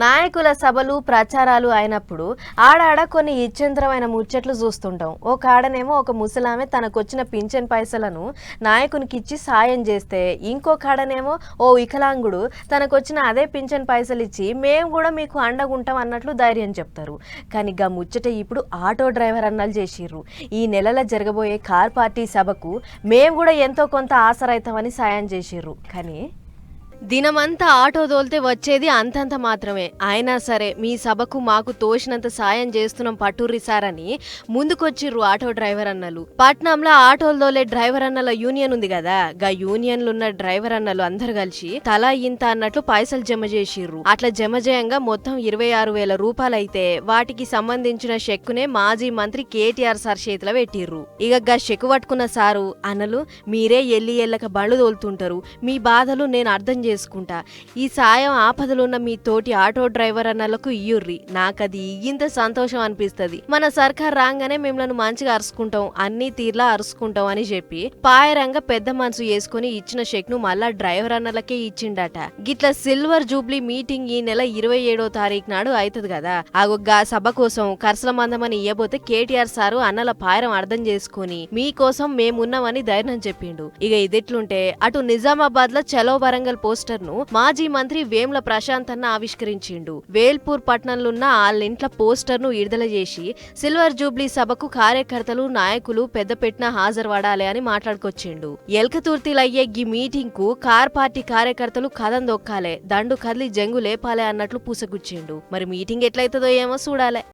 నాయకుల సభలు ప్రచారాలు అయినప్పుడు ఆడాడ కొన్ని ఇచ్చెంతరమైన ముచ్చట్లు చూస్తుంటాం. ఓ కాడనేమో ఒక ముసలామె తనకొచ్చిన పింఛన్ పైసలను నాయకునికి ఇచ్చి సాయం చేస్తే, ఇంకో కాడనేమో ఓ వికలాంగుడు తనకొచ్చిన అదే పింఛన్ పైసలు ఇచ్చి మేము కూడా మీకు అండగుంటాం అన్నట్లు ధైర్యం చెప్తారు. కానీ గా ముచ్చట ఇప్పుడు ఆటో డ్రైవర్ అన్నలు చేసిర్రు. ఈ నెలలో జరగబోయే కార్ పార్టీ సభకు మేము కూడా ఎంతో కొంత ఆసరైతామని సాయం చేసిర్రు. కానీ దినమంతా ఆటో దోల్తే వచ్చేది అంతంత మాత్రమే. అయినా సరే మీ సభకు మాకు తోచినంత సాయం చేస్తున్నాం పట్టుర్రి సార్ అని ముందుకొచ్చిర్రు ఆటో డ్రైవర్ అన్నలు. పట్నంలో ఆటోలు దోలే డ్రైవర్ అన్నల యూనియన్ ఉంది కదా, గా యూనియన్లు ఉన్న డ్రైవర్ అన్నలు అందరు కలిసి తలా ఇంత అన్నట్లు పైసలు జమ చేసిర్రు. అట్లా జమ చేయంగా మొత్తం 26,000 రూపాయలు అయితే వాటికి సంబంధించిన చెక్కునే మాజీ మంత్రి కేటీఆర్ సార్ చేతిలో పెట్టిర్రు. ఇక గా చెక్కు పట్టుకున్న సారు అన్నలు మీరే ఎల్లి ఎల్లక బండ్లు తోలుతుంటారు, మీ బాధలు నేను అర్థం చేసుకుంటా, ఈ సాయం ఆపదలున్న మీ తోటి ఆటో డ్రైవర్ అన్నలకు ఇయ్యుర్రి, నాకది ఇంత సంతోషం అనిపిస్తుంది. మన సర్కార్ రాగానే మిమ్మల్ని మంచిగా అరుచుకుంటాం, అన్ని తీర్లా అరుచుకుంటాం అని చెప్పి పాయరంగా పెద్ద మనసు చేసుకుని ఇచ్చిన చెక్ ను మళ్ళా డ్రైవర్ అన్నలకే ఇచ్చిండట. గిట్ల సిల్వర్ జూబ్లీ మీటింగ్ ఈ నెల 27వ తారీఖు నాడు అవుతుంది కదా, ఆ సభ కోసం ఖర్చుల మందమని ఇయ్యబోతే కేటీఆర్ సారు అన్నల పాయరం అర్థం చేసుకుని మీకోసం మేమున్నామని ధైర్యం చెప్పిండు. ఇక ఇదిట్లుంటే అటు నిజామాబాద్ లో చలో వరంగల్ పోస్టర్ ను మాజీ మంత్రి వేముల ప్రశాంత్ అన్న ఆవిష్కరించిండు. వేల్పూర్ పట్టణంలోన్న వాళ్ళింట్ల పోస్టర్ ను విడుదల చేసి సిల్వర్ జూబ్లీ సభకు కార్యకర్తలు నాయకులు పెద్ద పెట్టిన హాజరుపడాలి అని మాట్లాడుకొచ్చిండు. ఎల్కతుర్తిలయ్యే ఈ మీటింగ్ కు కార్ పార్టీ కార్యకర్తలు కదం దొక్కాలే, దండు కదిలి జంగు లేపాలే అన్నట్లు పూసగుచ్చిండు. మరి మీటింగ్ ఎట్లయితుందో ఏమో చూడాలే.